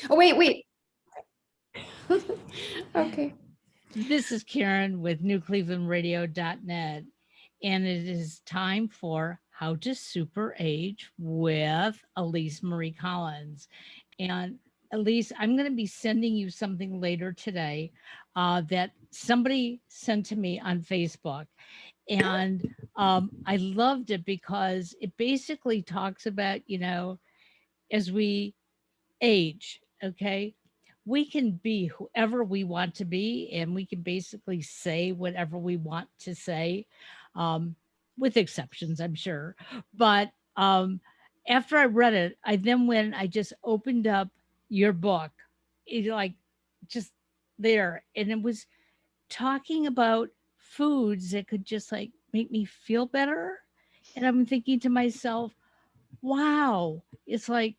Oh, wait. Okay. This is Karen with newclevelandradio.net, and it is time for How to Super Age with Elise Marie Collins. And Elise, I'm going to be sending you something later today that somebody sent to me on Facebook. And I loved it because it basically talks about, as we age, okay? We can be whoever we want to be, and we can basically say whatever we want to say, um, with exceptions, I'm sure. But after I read it, I then when I just opened up your book, it like just there, and it was talking about foods that could just like make me feel better. And I'm thinking to myself, wow, it's like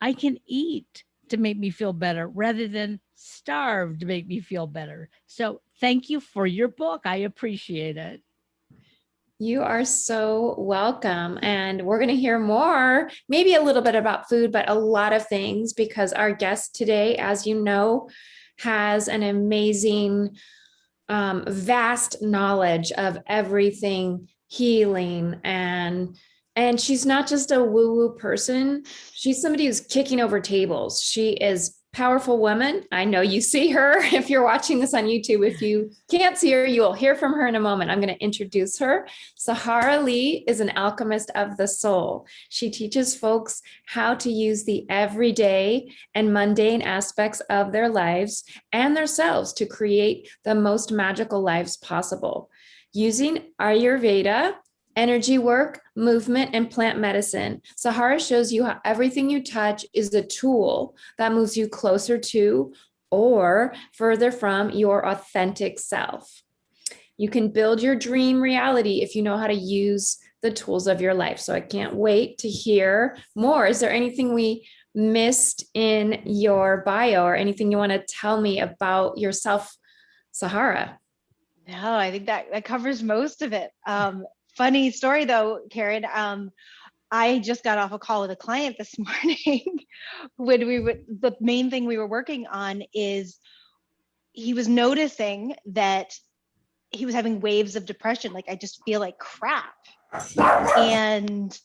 I can eat to make me feel better rather than starve to make me feel better. So thank you for your book. I appreciate it. You are so welcome. And we're going to hear more, maybe a little bit about food, but a lot of things because our guest today, as you know, has an amazing, vast knowledge of everything healing and she's not just a woo-woo person. She's somebody who's kicking over tables. She is powerful woman. I know you see her if you're watching this on YouTube. If you can't see her, you will hear from her in a moment. I'm going to introduce her. Sahara Leigh is an alchemist of the soul. She teaches folks how to use the everyday and mundane aspects of their lives and themselves to create the most magical lives possible. Using Ayurveda, energy work, movement, and plant medicine, Sahara shows you how everything you touch is a tool that moves you closer to or further from your authentic self. You can build your dream reality if you know how to use the tools of your life. So I can't wait to hear more. Is there anything we missed in your bio or anything you want to tell me about yourself, Sahara? No, I think that covers most of it. Funny story though, Karen. I just got off a call with a client this morning when the main thing we were working on is he was noticing that he was having waves of depression. Like, I just feel like crap. And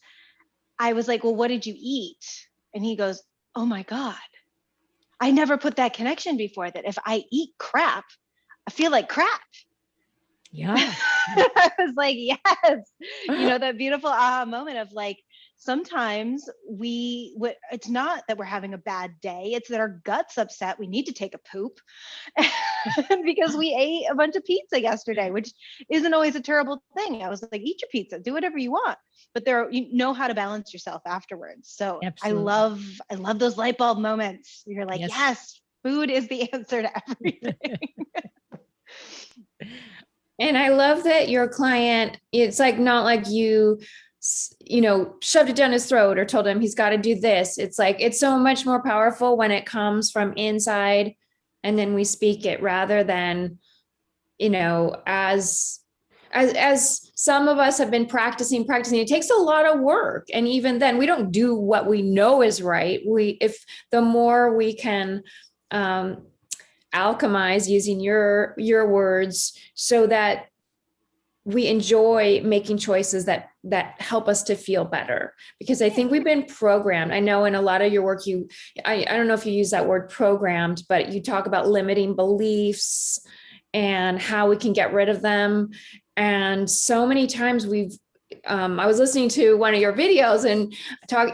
I was like, well, what did you eat? And he goes, oh my God, I never put that connection before, that if I eat crap, I feel like crap. Yeah. I was like, yes, that beautiful aha moment of like, sometimes it's not that we're having a bad day, it's that our gut's upset, we need to take a poop because we ate a bunch of pizza yesterday, which isn't always a terrible thing. I was like, eat your pizza, do whatever you want, but you know how to balance yourself afterwards. So Absolutely. I love those light bulb moments. You're like, yes, food is the answer to everything. And I love that your client, it's like not like you shoved it down his throat or told him he's got to do this. It's like, it's so much more powerful when it comes from inside and then we speak it rather than, as some of us have been practicing, it takes a lot of work. And even then we don't do what we know is right. If the more we can, alchemize, using your words, so that we enjoy making choices that help us to feel better. Because I think we've been programmed. I know in a lot of your work, I don't know if you use that word programmed, but you talk about limiting beliefs and how we can get rid of them. And so many times I was listening to one of your videos and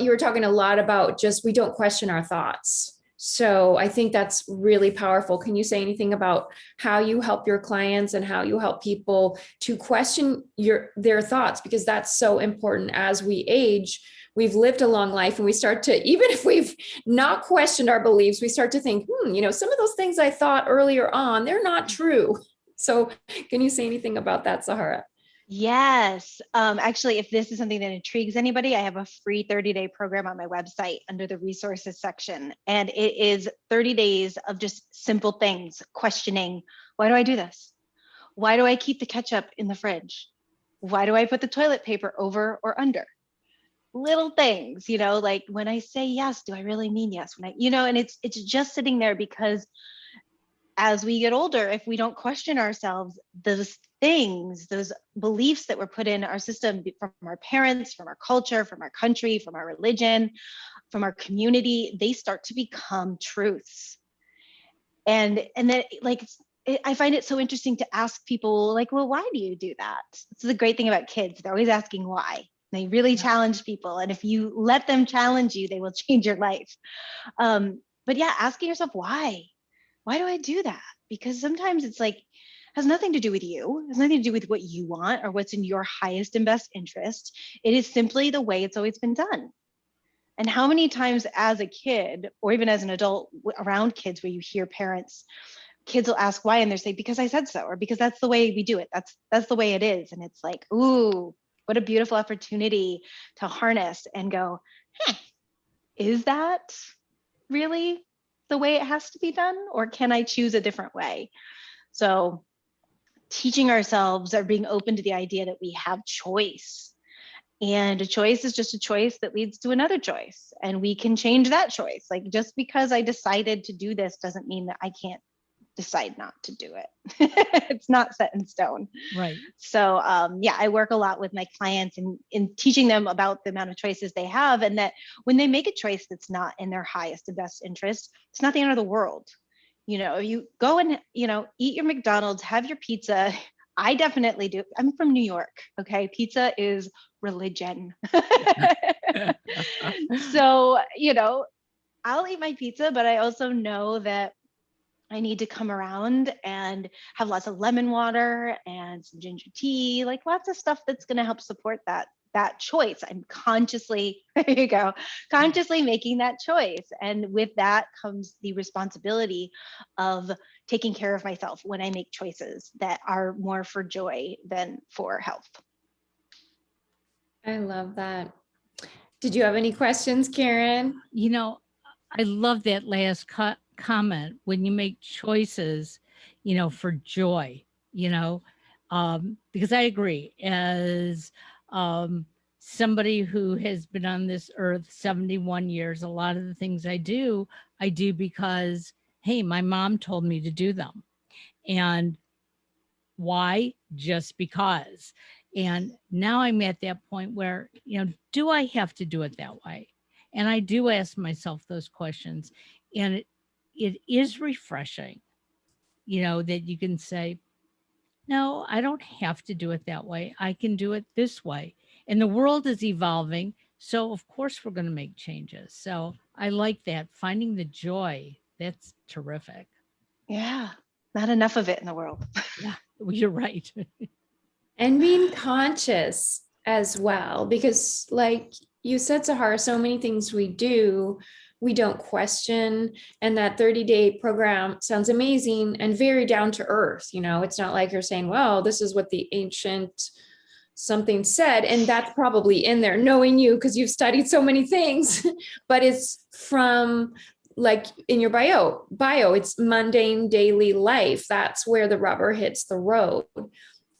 you were talking a lot about just, we don't question our thoughts. So I think that's really powerful. Can you say anything about how you help your clients and how you help people to question their thoughts? Because that's so important. As we age, we've lived a long life and we start to, even if we've not questioned our beliefs, we start to think, some of those things I thought earlier on, they're not true. So can you say anything about that, Sahara? Yes. Actually, if this is something that intrigues anybody, I have a free 30-day program on my website under the resources section. And it is 30 days of just simple things, questioning, why do I do this? Why do I keep the ketchup in the fridge? Why do I put the toilet paper over or under? little things, like when I say yes, do I really mean yes? And it's just sitting there, because as we get older, if we don't question ourselves, those things, those beliefs that were put in our system from our parents, from our culture, from our country, from our religion, from our community, they start to become truths. And then, like, I find it so interesting to ask people, like, well, why do you do that? It's the great thing about kids. They're always asking why. They really challenge people. And if you let them challenge you, they will change your life. But yeah, asking yourself, why? Why do I do that? Because sometimes it's like, has nothing to do with you. It has nothing to do with what you want or what's in your highest and best interest. It is simply the way it's always been done. And how many times as a kid, or even as an adult around kids, where you hear kids will ask why, and they'll say, because I said so, or because that's the way we do it. That's the way it is. And it's like, ooh, what a beautiful opportunity to harness and go, is that really the way it has to be done? Or can I choose a different way? So teaching ourselves, or being open to the idea that we have choice. And a choice is just a choice that leads to another choice. And we can change that choice. Like, just because I decided to do this doesn't mean that I can't decide not to do it. It's not set in stone. Right. So I work a lot with my clients in teaching them about the amount of choices they have, and that when they make a choice that's not in their highest and best interest, it's not the end of the world. You go and, eat your McDonald's, have your pizza. I definitely do. I'm from New York. Okay. Pizza is religion. So, I'll eat my pizza, but I also know that I need to come around and have lots of lemon water and some ginger tea, like lots of stuff that's going to help support that choice. I'm consciously, there you go, consciously making that choice. And with that comes the responsibility of taking care of myself when I make choices that are more for joy than for health. I love that. Did you have any questions, Karen? I love that last comment, when you make choices, for joy, because I agree, as somebody who has been on this earth 71 years, a lot of the things I do because, hey, my mom told me to do them. And why? Just because. And now I'm at that point where, do I have to do it that way? And I do ask myself those questions. And it is refreshing, that you can say, no, I don't have to do it that way. I can do it this way. And the world is evolving. So, of course, we're going to make changes. So I like that. Finding the joy. That's terrific. Yeah. Not enough of it in the world. Yeah, you're right. And being conscious as well, because like you said, Sahara, so many things we do, we don't question. And that 30-day program sounds amazing and very down to earth. It's not like you're saying, well, this is what the ancient something said. And that's probably in there, knowing you, because you've studied so many things, but it's from, like in your bio, it's mundane daily life. That's where the rubber hits the road.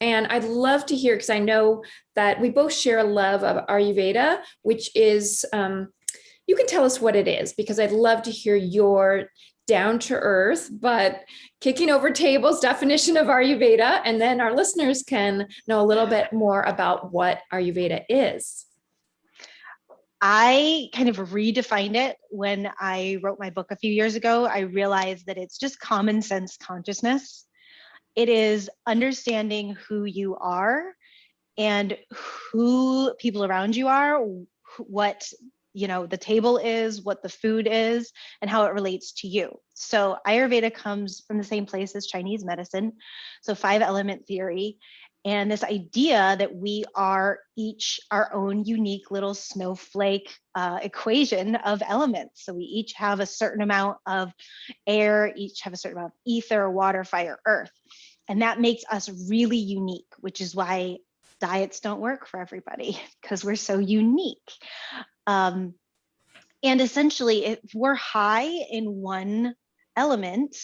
And I'd love to hear, because I know that we both share a love of Ayurveda, which is, you can tell us what it is, because I'd love to hear your down to earth, but kicking over tables definition of Ayurveda. And then our listeners can know a little bit more about what Ayurveda is. I kind of redefined it when I wrote my book a few years ago. I realized that it's just common sense consciousness. It is understanding who you are and who people around you are, what the table is, what the food is, and how it relates to you. So Ayurveda comes from the same place as Chinese medicine, so 5-element theory, and this idea that we are each our own unique little snowflake equation of elements. So we each have a certain amount of air, each have a certain amount of ether, water, fire, earth. And that makes us really unique, which is why diets don't work for everybody, because we're so unique. And essentially, if we're high in one element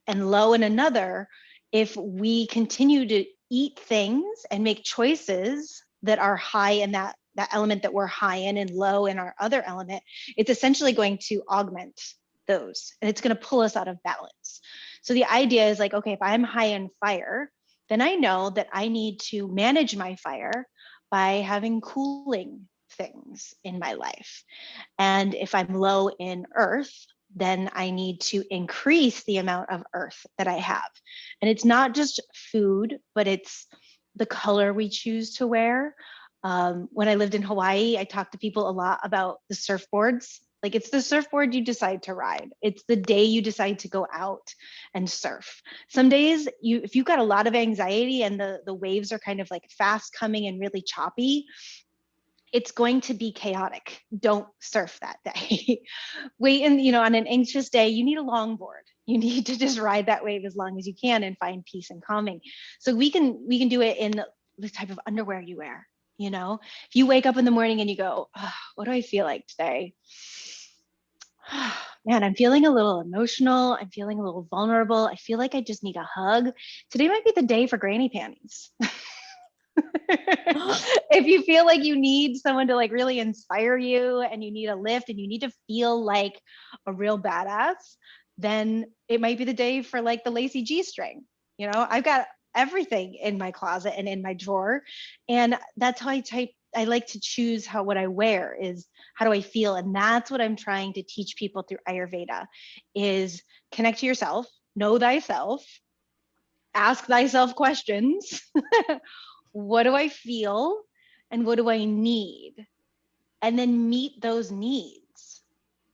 and low in another, if we continue to eat things and make choices that are high in that that element that we're high in and low in our other element, it's essentially going to augment those, and it's going to pull us out of balance. So the idea is like, okay, if I'm high in fire, then I know that I need to manage my fire by having cooling things in my life. And if I'm low in earth, then I need to increase the amount of earth that I have. And it's not just food, but it's the color we choose to wear. When I lived in Hawaii, I talked to people a lot about the surfboards. Like, it's the surfboard you decide to ride. It's the day you decide to go out and surf. Some days, if you've got a lot of anxiety and the waves are kind of like fast coming and really choppy, it's going to be chaotic. Don't surf that day. Wait, and on an anxious day, you need a longboard. You need to just ride that wave as long as you can and find peace and calming. So we can do it in the type of underwear you wear. If you wake up in the morning and you go, oh, what do I feel like today? Man, I'm feeling a little emotional. I'm feeling a little vulnerable. I feel like I just need a hug. Today might be the day for granny panties. If you feel like you need someone to like really inspire you and you need a lift and you need to feel like a real badass, then it might be the day for like the lacy G-string. I've got everything in my closet and in my drawer, and that's how I like to choose what I wear is how do I feel. And that's what I'm trying to teach people through Ayurveda is connect to yourself, know thyself, ask thyself questions. What do I feel and what do I need? And then meet those needs.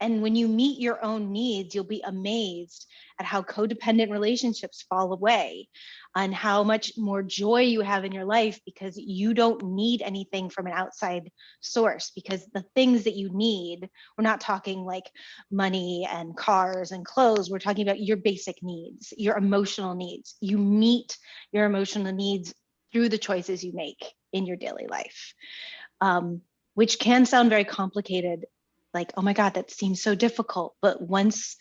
And when you meet your own needs, you'll be amazed at how codependent relationships fall away and how much more joy you have in your life because you don't need anything from an outside source, because the things that you need, we're not talking like money and cars and clothes. We're talking about your basic needs, your emotional needs. You meet your emotional needs through the choices you make in your daily life, which can sound very complicated. Like, oh my God, that seems so difficult. But once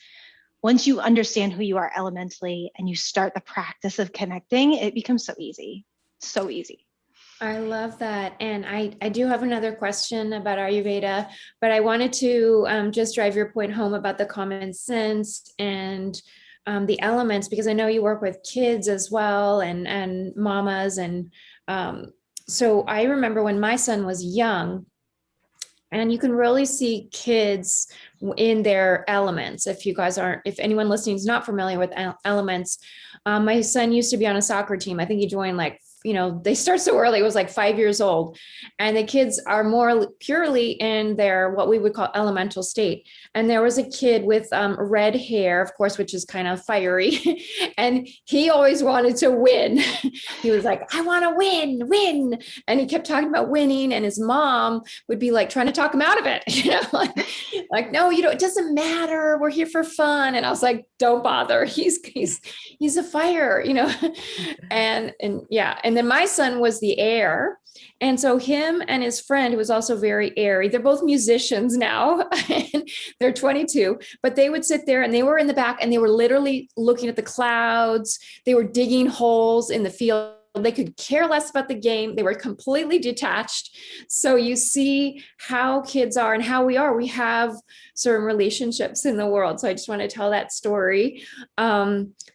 you understand who you are elementally and you start the practice of connecting, it becomes so easy, so easy. I love that. And I do have another question about Ayurveda, but I wanted to just drive your point home about the common sense and the elements, because I know you work with kids as well and mamas. And so I remember when my son was young, and you can really see kids in their elements. If anyone listening is not familiar with elements, my son used to be on a soccer team. I think he joined they start so early. It was like 5 years old. And the kids are more purely in their, what we would call elemental state. And there was a kid with red hair, of course, which is kind of fiery. And he always wanted to win. He was like, I want to win. And he kept talking about winning. And his mom would be like trying to talk him out of it. Like, no, it doesn't matter. We're here for fun. And I was like, don't bother. He's a fire, and yeah. And then my son was the air. And so him and his friend, who was also very airy, they're both musicians now, and they're 22, but they would sit there and they were in the back and they were literally looking at the clouds. They were digging holes in the field. They could care less about the game. They were completely detached. So you see how kids are and how we are. We have certain relationships in the world. So I just want to tell that story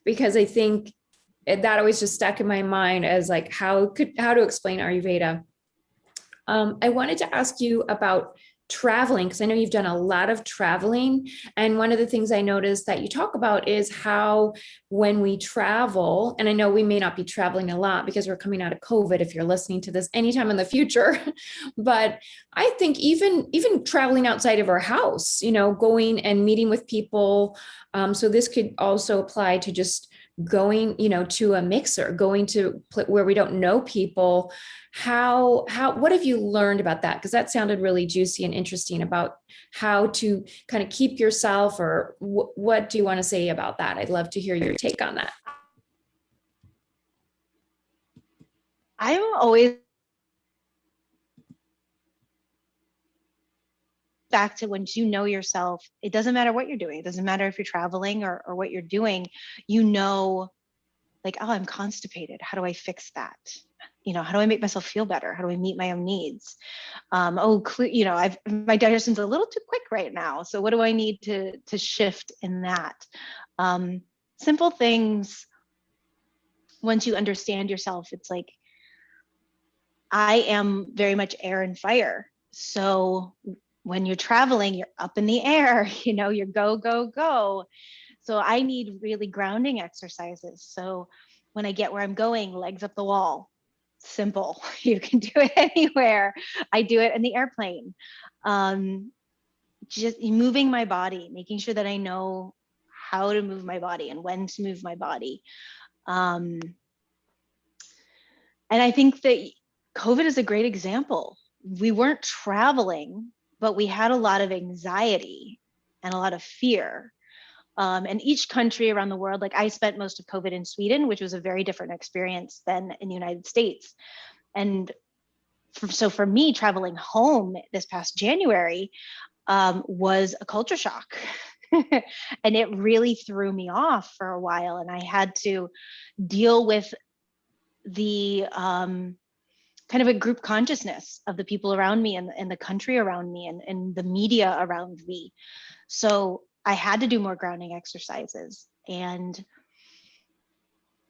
because I think that always just stuck in my mind as like how to explain Ayurveda. I wanted to ask you about traveling, because I know you've done a lot of traveling. And one of the things I noticed that you talk about is how when we travel, and I know we may not be traveling a lot because we're coming out of COVID, if you're listening to this anytime in the future, but I think even traveling outside of our house, going and meeting with people. So this could also apply to just going, to a mixer, going to where we don't know people. What have you learned about that? Because that sounded really juicy and interesting about how to kind of keep yourself, or what do you want to say about that? I'd love to hear your take on that. I'm always back to once you know yourself, it doesn't matter what you're doing. It doesn't matter if you're traveling or what you're doing, like, oh, I'm constipated. How do I fix that? how do I make myself feel better? How do I meet my own needs? My digestion's a little too quick right now. So what do I need to shift in that? Simple things. Once you understand yourself, it's like, I am very much air and fire. So when you're traveling, you're up in the air, you're go, go, go. So I need really grounding exercises. So when I get where I'm going, legs up the wall, simple. You can do it anywhere. I do it in the airplane. Just moving my body, making sure that I know how to move my body and when to move my body. And I think that COVID is a great example. We weren't traveling, but we had a lot of anxiety and a lot of fear. And each country around the world, like I spent most of COVID in Sweden, which was a very different experience than in the United States. And so for me, traveling home this past January was a culture shock. And it really threw me off for a while. And I had to deal with the kind of a group consciousness of the people around me and the country around me and the media around me. So I had to do more grounding exercises, and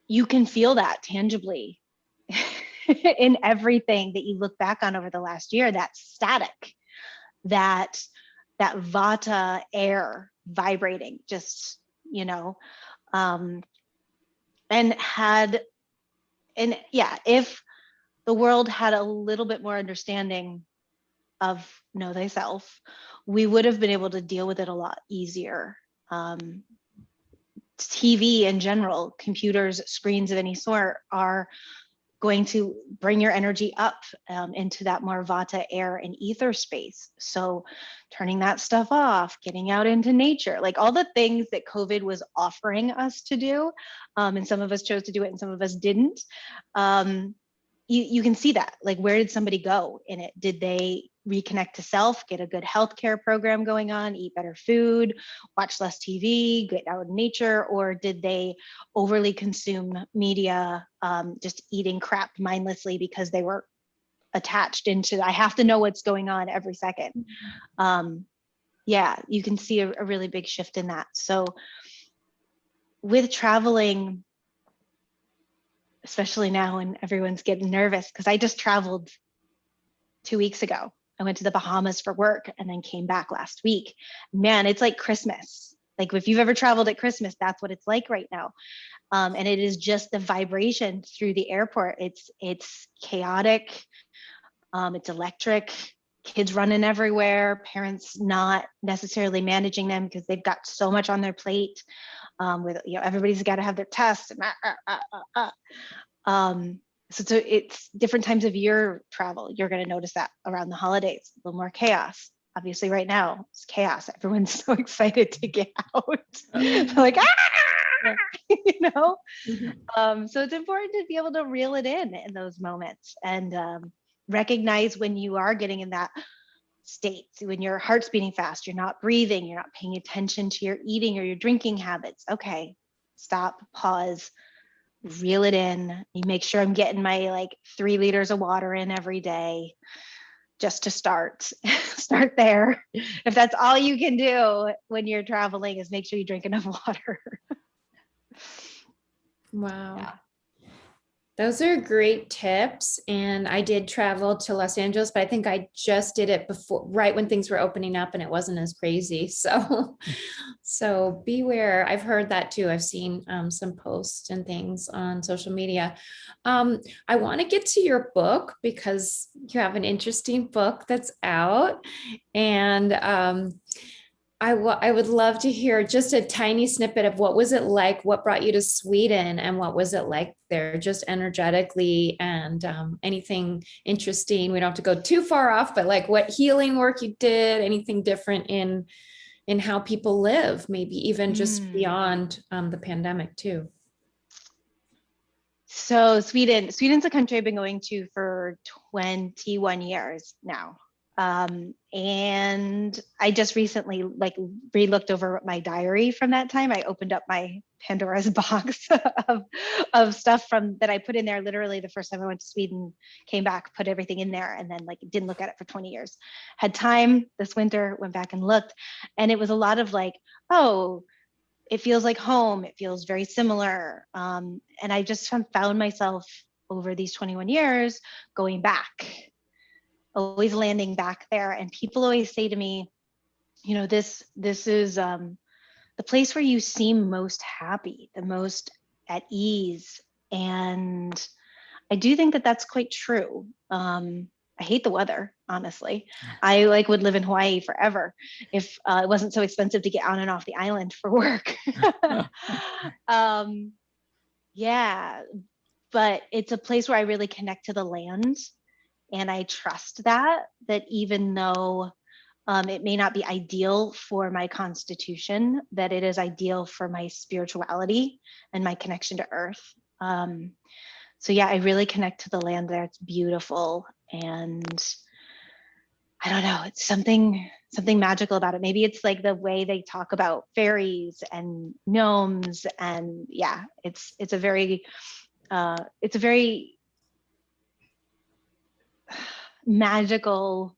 you can feel that tangibly in everything that you look back on over the last year, that static, that vata air vibrating, just, if the world had a little bit more understanding of know thyself, we would have been able to deal with it a lot easier. TV in general, computers, screens of any sort are going to bring your energy up into that more vata air and ether space. So turning that stuff off, getting out into nature, like all the things that COVID was offering us to do, and some of us chose to do it and some of us didn't. You can see that, like, where did somebody go in it? Did they reconnect to self, get a good healthcare program going on, eat better food, watch less TV, get out in nature, or did they overly consume media, just eating crap mindlessly because they were attached into, I have to know what's going on every second. You can see a really big shift in that. So with traveling, especially now when everyone's getting nervous, because I just traveled 2 weeks ago. I went to the Bahamas for work and then came back last week. Man, it's like Christmas. Like if you've ever traveled at Christmas, that's what it's like right now. And it is just the vibration through the airport. It's chaotic. It's electric. Kids running everywhere. Parents not necessarily managing them because they've got so much on their plate. With everybody's got to have their tests. So it's different times of year travel. You're going to notice that around the holidays, a little more chaos. Obviously, right now it's chaos. Everyone's so excited to get out. They're like, So it's important to be able to reel it in those moments and recognize when you are getting in that state, when your heart's beating fast, you're not breathing, you're not paying attention to your eating or your drinking habits. Okay, stop, pause, reel it in. You make sure I'm getting my 3 liters of water in every day, just to start there. If that's all you can do when you're traveling, is make sure you drink enough water. Wow. Yeah. Those are great tips. And I did travel to Los Angeles, but I think I just did it right when things were opening up and it wasn't as crazy. So beware. I've heard that too. I've seen some posts and things on social media. I want to get to your book because you have an interesting book that's out. And I would love to hear just a tiny snippet of what was it like, what brought you to Sweden, and what was it like there just energetically, and anything interesting. We don't have to go too far off, but what healing work you did, anything different in how people live, maybe even just beyond the pandemic too. So Sweden's a country I've been going to for 21 years now. And I just recently like re-looked over my diary from that time. I opened up my Pandora's box of stuff from that I put in there literally the first time I went to Sweden, came back, put everything in there, and then like didn't look at it for 20 years. Had time this winter, went back and looked, and it was a lot of like, oh, it feels like home. It feels very similar. And I just found myself over these 21 years going back, always landing back there. And people always say to me, you know, this is the place where you seem most happy, the most at ease. And I do think that that's quite true. I hate the weather, honestly. I like would live in Hawaii forever if it wasn't so expensive to get on and off the island for work. Yeah, but it's a place where I really connect to the land. And I trust that even though it may not be ideal for my constitution, that it is ideal for my spirituality and my connection to earth. So yeah, I really connect to the land there. It's beautiful. And I don't know, it's something magical about it. Maybe it's like the way they talk about fairies and gnomes. And yeah, it's a very magical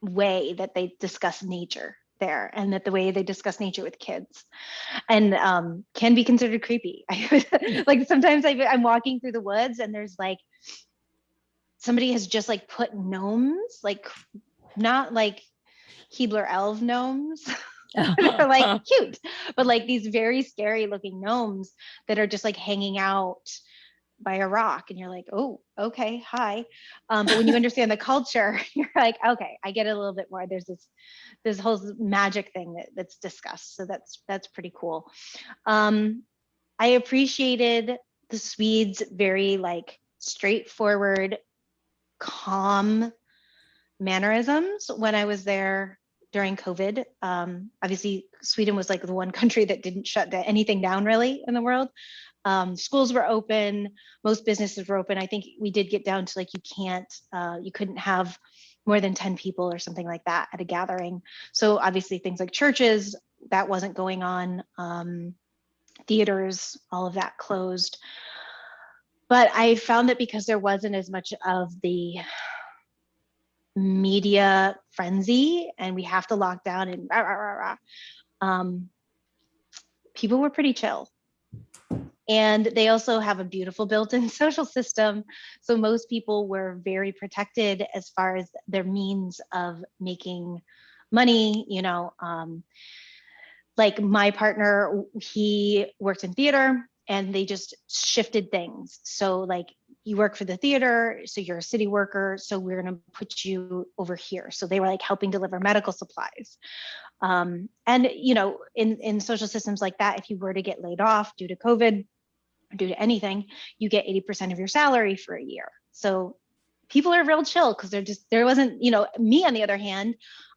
way that they discuss nature there, and that the way they discuss nature with kids and can be considered creepy. Like sometimes I'm walking through the woods and there's like somebody has just like put gnomes, like not like Keebler elf gnomes they're like cute, but like these very scary looking gnomes that are just like hanging out by a rock, and you're like, oh, okay, hi. But when you understand the culture, you're like, okay, I get it a little bit more. There's this whole magic thing that's discussed. So that's pretty cool. I appreciated the Swedes' very like straightforward, calm mannerisms when I was there during COVID. Obviously, Sweden was like the one country that didn't shut anything down really in the world. Schools were open, most businesses were open. I think we did get down to like you couldn't have more than 10 people or something like that at a gathering. So obviously things like churches, that wasn't going on. Theaters, all of that closed. But I found that because there wasn't as much of the media frenzy and we have to lock down and rah, rah, rah, rah, people were pretty chill. And they also have a beautiful built-in social system. So most people were very protected as far as their means of making money. You know, like my partner, he worked in theater and they just shifted things. So like you work for the theater, so you're a city worker, so we're gonna put you over here. So they were like helping deliver medical supplies. And you know, in social systems like that, if you were to get laid off due to COVID, due to anything, you get 80% of your salary for a year. So people are real chill because there wasn't, you know, me on the other hand,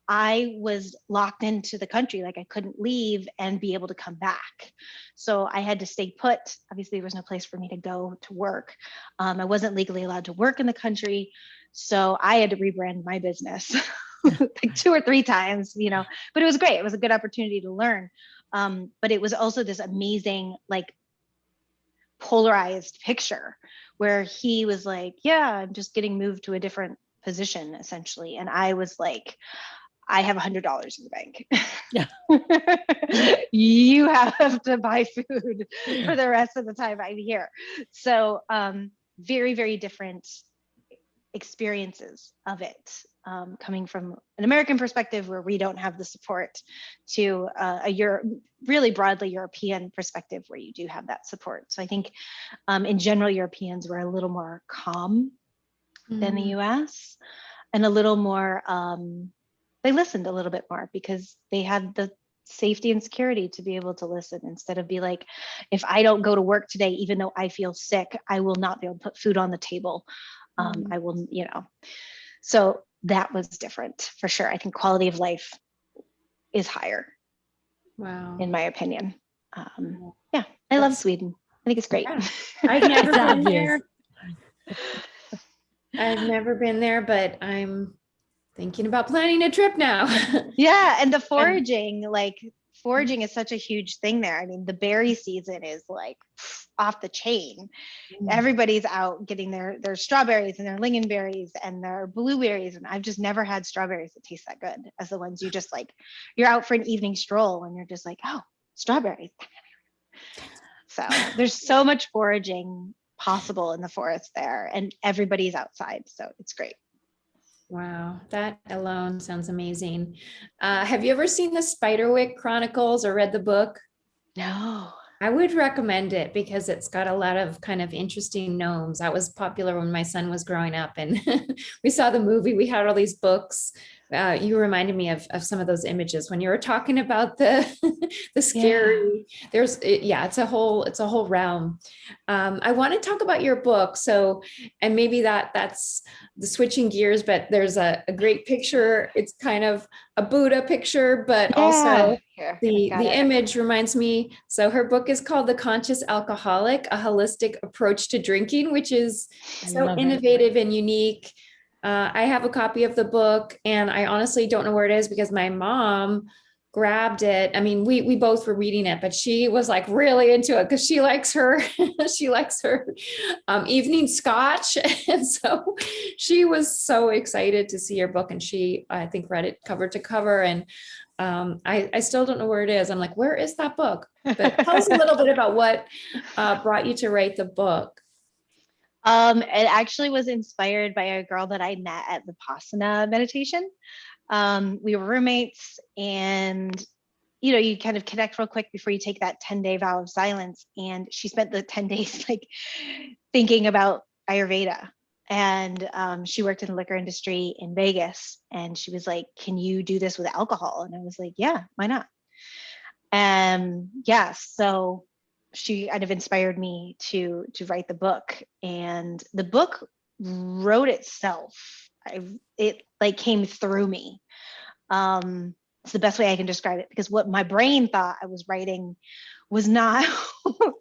I was locked into the country. Like I couldn't leave and be able to come back. So I had to stay put. Obviously there was no place for me to go to work. I wasn't legally allowed to work in the country. So I had to rebrand my business like 2 or 3 times, you know, but it was great. It was a good opportunity to learn. But it was also this amazing, like, polarized picture where he was like, yeah, I'm just getting moved to a different position essentially. And I was like, I have $100 in the bank. Yeah. You have to buy food for the rest of the time I'm here. So very, very different experiences of it, coming from an American perspective where we don't have the support to really broadly European perspective where you do have that support. So I think in general, Europeans were a little more calm than the US and a little more, they listened a little bit more because they had the safety and security to be able to listen instead of be like, if I don't go to work today, even though I feel sick, I will not be able to put food on the table. I will, you know, so that was different for sure. I think quality of life is higher. Wow. In my opinion. Yeah, I love Sweden. I think it's great. Yeah. I've never been there. I've never been there, but I'm Thinking about planning a trip now. Yeah. And the foraging, like foraging is such a huge thing there. I mean, the berry season is like off the chain. Everybody's out getting their strawberries and their lingonberries and their blueberries. And I've just never had strawberries that taste that good as the ones you just like, you're out for an evening stroll and you're just like, oh, strawberries. So there's so much foraging possible in the forest there and everybody's outside. So it's great. Wow, that alone sounds amazing. Have you ever seen the Spiderwick Chronicles or read the book? No. I would recommend it because it's got a lot of kind of interesting gnomes. That was popular when my son was growing up, and we saw the movie. We had all these books. You reminded me of some of those images when you were talking about the the scary. Yeah. It's a whole realm. I want to talk about your book. So, and maybe that's the switching gears, but there's a great picture. It's kind of a Buddha picture, but also the image reminds me. So her book is called The Conscious Alcoholic, a holistic approach to drinking, which is so innovative and unique. I have a copy of the book and I honestly don't know where it is because my mom grabbed it. I mean, we both were reading it, but she was like really into it because she likes her evening scotch. And so she was so excited to see your book, and she, I think, read it cover to cover. And I still don't know where it is. I'm like, where is that book? But tell us a little bit about what brought you to write the book. It actually was inspired by a girl that I met at Vipassana meditation. We were roommates, and you kind of connect real quick before you take that 10-day vow of silence. And she spent the 10 days like thinking about Ayurveda. And she worked in the liquor industry in Vegas. And she was like, can you do this with alcohol? And I was like, yeah, why not? Yeah, so she kind of inspired me to write the book. And the book wrote itself. It like came through me. It's the best way I can describe it, because what my brain thought I was writing was not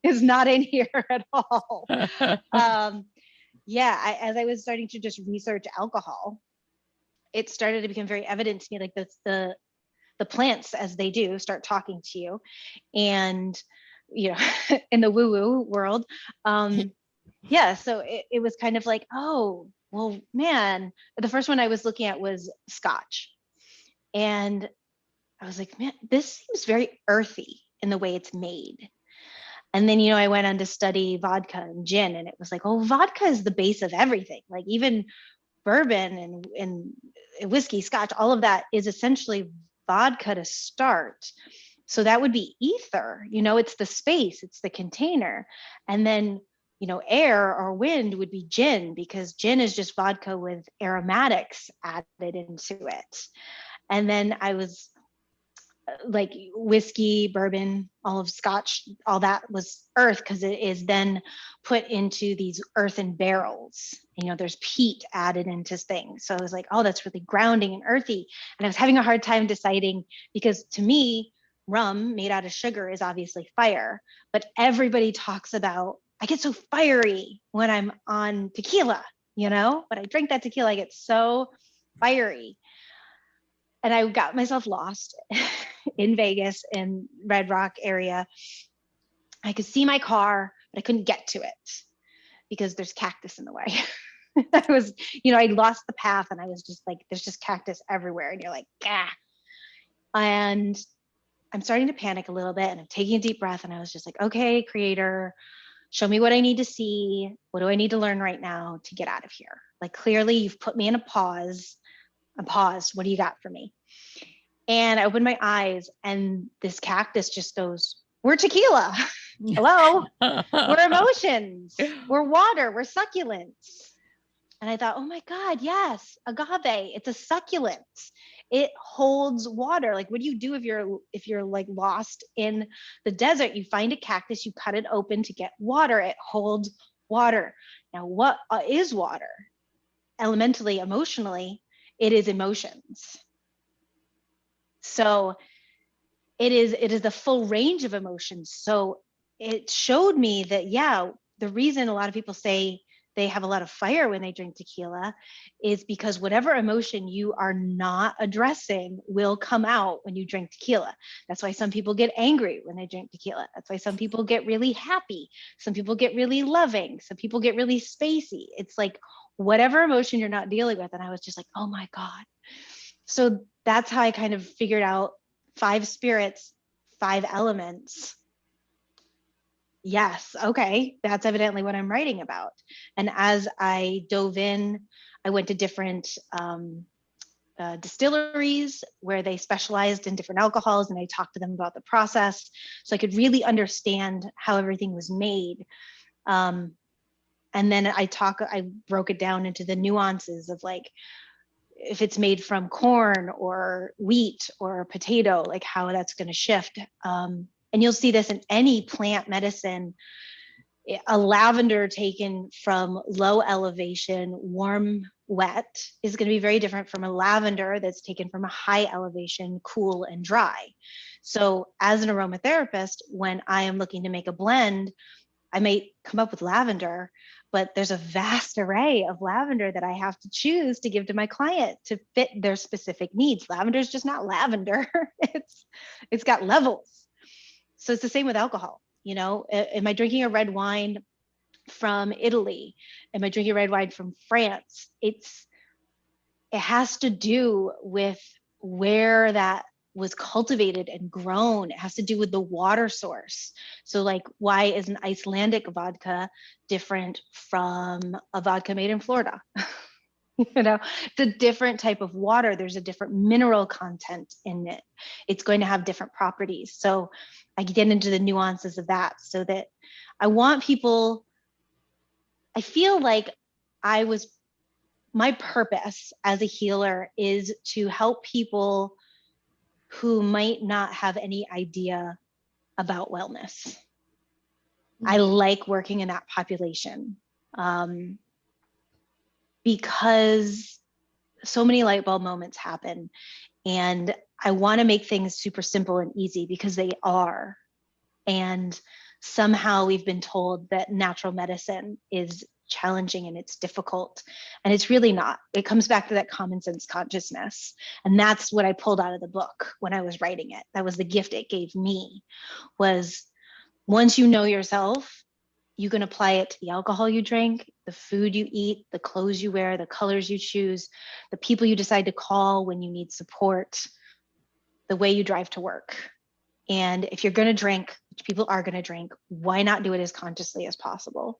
is not in here at all. Yeah, as I was starting to just research alcohol, it started to become very evident to me, like the plants, as they do, start talking to you. And in the woo-woo world, yeah, so it was kind of like, oh well, man, the first one I was looking at was scotch. And I was like, man, this seems very earthy in the way it's made. And then, I went on to study vodka and gin, and it was like, oh, vodka is the base of everything. Like even bourbon and whiskey, scotch, all of that is essentially vodka to start. So that would be ether, it's the space, it's the container. And then, air or wind would be gin, because gin is just vodka with aromatics added into it. And then I was like whiskey, bourbon, all of scotch, all that was earth, because it is then put into these earthen barrels. There's peat added into things. So I was like, oh, that's really grounding and earthy. And I was having a hard time deciding, because to me, rum made out of sugar is obviously fire, but everybody talks about, I get so fiery when I'm on tequila, when I drink that tequila, I get so fiery. And I got myself lost in Vegas, in Red Rock area. I could see my car, but I couldn't get to it because there's cactus in the way. I was, I lost the path, and I was just like, there's just cactus everywhere. And you're like, ah. And I'm starting to panic a little bit, and I'm taking a deep breath. And I was just like, okay, creator, show me what I need to see. What do I need to learn right now to get out of here? Like, clearly you've put me in a pause. I'm paused. What do you got for me? And I opened my eyes, and this cactus just goes, we're tequila. Hello. We're emotions. We're water. We're succulents. And I thought, oh my God, yes, agave. It's a succulent. It holds water. Like, what do you do if you're like lost in the desert? You find a cactus, you cut it open to get water. It holds water. Now, what is water? Elementally, emotionally, it is emotions. So it is the full range of emotions. So it showed me that, yeah, the reason a lot of people say they have a lot of fire when they drink tequila is because whatever emotion you are not addressing will come out when you drink tequila. That's why some people get angry when they drink tequila. That's why some people get really happy. Some people get really loving. Some people get really spacey. It's like whatever emotion you're not dealing with. And I was just like, oh my God. So that's how I kind of figured out 5 spirits, 5 elements. Yes, okay, that's evidently what I'm writing about. And as I dove in, I went to different distilleries where they specialized in different alcohols, and I talked to them about the process so I could really understand how everything was made. And then I broke it down into the nuances of like, if it's made from corn or wheat or potato, like how that's going to shift. And you'll see this in any plant medicine. A lavender taken from low elevation, warm, wet is going to be very different from a lavender that's taken from a high elevation, cool and dry. So as an aromatherapist, when I am looking to make a blend, I may come up with lavender, but there's a vast array of lavender that I have to choose to give to my client to fit their specific needs. Lavender is just not lavender. It's got levels. So it's the same with alcohol. You know, am I drinking a red wine from Italy? Am I drinking red wine from France? It has to do with where that was cultivated and grown. It has to do with the water source. So like, why is an Icelandic vodka different from a vodka made in Florida? You know, it's a different type of water. There's a different mineral content in it. It's going to have different properties. So I get into the nuances of that so that I want people, I feel like my purpose as a healer is to help people who might not have any idea about wellness. Mm-hmm. I like working in that population because so many light bulb moments happen, and I want to make things super simple and easy because they are. And somehow we've been told that natural medicine is challenging and it's difficult, and it's really not. It comes back to that common sense consciousness, and that's what I pulled out of the book when I was writing it. That was the gift it gave me, was once you know yourself, you can apply it to the alcohol you drink, the food you eat, the clothes you wear, the colors you choose, the people you decide to call when you need support, the way you drive to work. And if you're going to drink, which people are going to drink, why not do it as consciously as possible?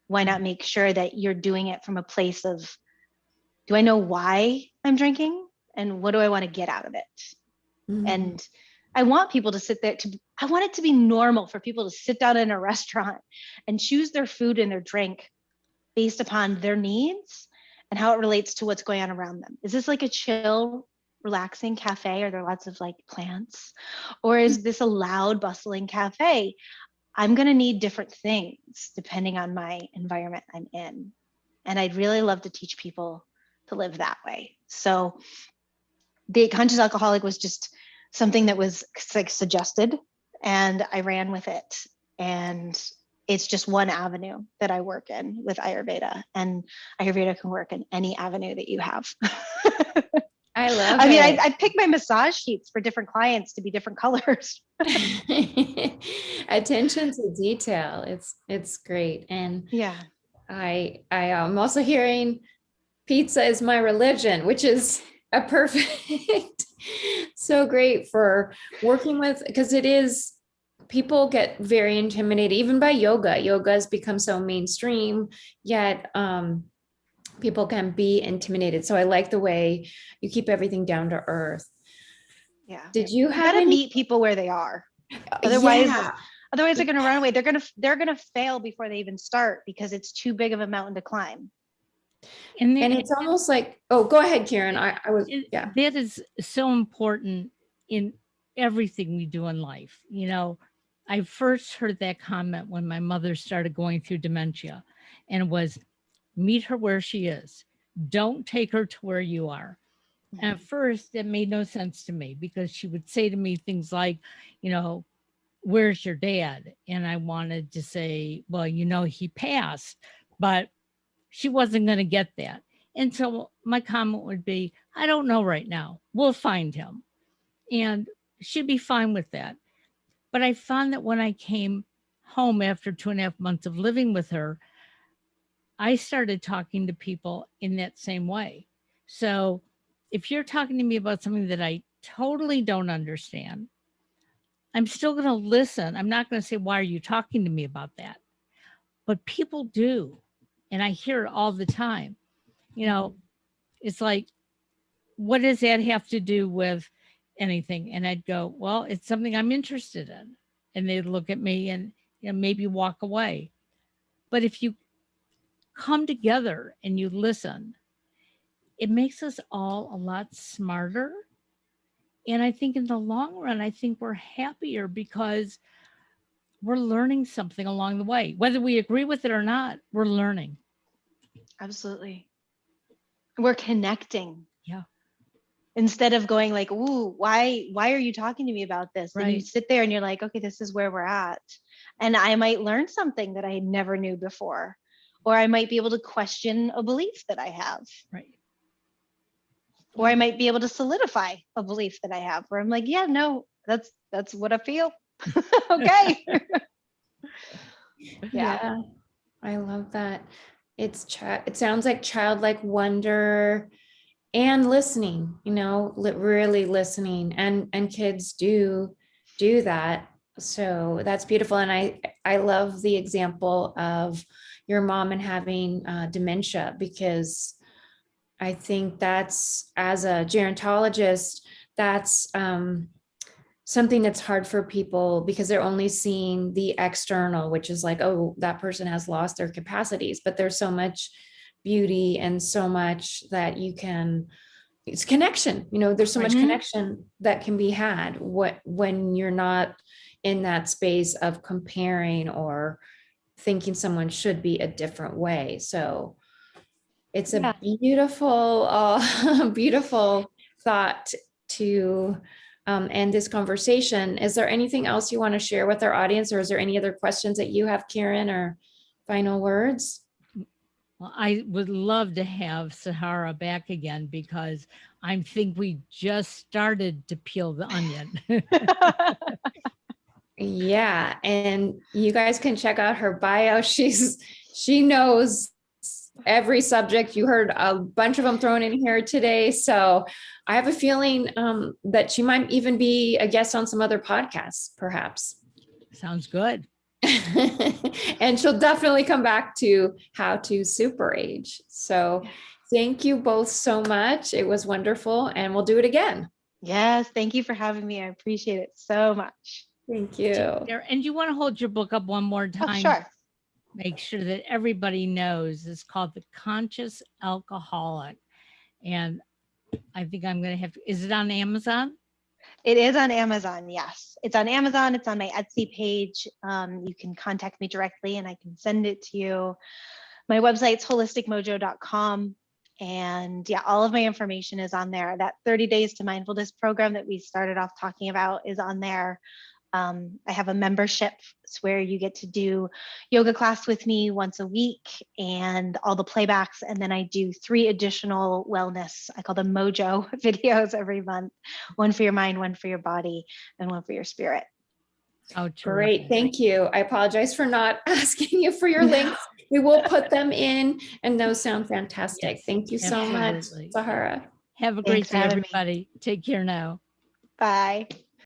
Why not make sure that you're doing it from a place of, do I know why I'm drinking? And what do I want to get out of it? Mm-hmm. And I want people to sit there I want it to be normal for people to sit down in a restaurant and choose their food and their drink based upon their needs and how it relates to what's going on around them. Is this like a chill, relaxing cafe? Are there lots of like plants? Or is this a loud, bustling cafe? I'm going to need different things depending on my environment I'm in. And I'd really love to teach people to live that way. So the Conscious Alcoholic was just something that was like suggested, and I ran with it. And it's just one avenue that I work in with Ayurveda, and Ayurveda can work in any avenue that you have. I love I mean, it. I pick my massage sheets for different clients to be different colors. Attention to detail. It's great. And yeah, I am also hearing pizza is my religion, which is a perfect, so great for working with, because it is, people get very intimidated even by yoga. Yoga has become so mainstream, yet people can be intimidated. So I like the way you keep everything down to earth. Yeah. Did you have gotta meet people where they are? Otherwise, otherwise they're gonna run away. They're gonna fail before they even start because it's too big of a mountain to climb. And it's almost like, oh, go ahead, Karen. That is so important in everything we do in life. You know, I first heard that comment when my mother started going through dementia, and it was, meet her where she is. Don't take her to where you are. And at first, it made no sense to me because she would say to me things like, you know, where's your dad? And I wanted to say, well, you know, he passed, but she wasn't going to get that. And so my comment would be, I don't know right now. We'll find him. And she'd be fine with that. But I found that when I came home after 2.5 months of living with her, I started talking to people in that same way. So if you're talking to me about something that I totally don't understand, I'm still going to listen. I'm not going to say, why are you talking to me about that? But people do. And I hear it all the time. You know, it's like, what does that have to do with anything? And I'd go, well, it's something I'm interested in. And they'd look at me and, you know, maybe walk away. But if you come together and you listen, it makes us all a lot smarter. And I think in the long run, I think we're happier because we're learning something along the way. Whether we agree with it or not, we're learning. Absolutely. We're connecting. Yeah. Instead of going like, ooh, why are you talking to me about this? Right. And you sit there and you're like, okay, this is where we're at. And I might learn something that I never knew before, or I might be able to question a belief that I have. Right. Or I might be able to solidify a belief that I have where I'm like, yeah, no, that's what I feel. Okay. Yeah, I love that. It sounds like childlike wonder and listening, you know, really listening, and kids do that. So that's beautiful. And I love the example of your mom and having dementia, because I think that's, as a gerontologist, that's something that's hard for people because they're only seeing the external, which is like, oh, that person has lost their capacities. But there's so much beauty and so much that you can, it's connection, you know, there's so much connection that can be had when you're not in that space of comparing or thinking someone should be a different way. So it's a beautiful, beautiful thought to end this conversation. Is there anything else you want to share with our audience, or is there any other questions that you have, Karen, or final words? Well, I would love to have Sahara back again, because I think we just started to peel the onion. Yeah, and you guys can check out her bio. She knows every subject. You heard a bunch of them thrown in here today. So I have a feeling that she might even be a guest on some other podcasts, perhaps. Sounds good. And she'll definitely come back to how to super age. So thank you both so much. It was wonderful, and we'll do it again. Yes. Thank you for having me. I appreciate it so much. Thank you. And you want to hold your book up one more time? Oh, sure. Make sure that everybody knows it's called The Conscious Alcoholic. And I think I'm going to have to, is it on Amazon? It is on Amazon. Yes. It's on Amazon. It's on my Etsy page. You can contact me directly and I can send it to you. My website's holisticmojo.com. And yeah, all of my information is on there. That 30 Days to Mindfulness program that we started off talking about is on there. I have a membership. It's where you get to do yoga class with me once a week and all the playbacks. And then I do 3 additional wellness, I call them Mojo videos every month. One for your mind, one for your body, and one for your spirit. Oh, great. Thank you. I apologize for not asking you for your links. We will put them in, and those sound fantastic. Yes, thank you so much, Sahara. Have a great day, everybody. Me. Take care now. Bye.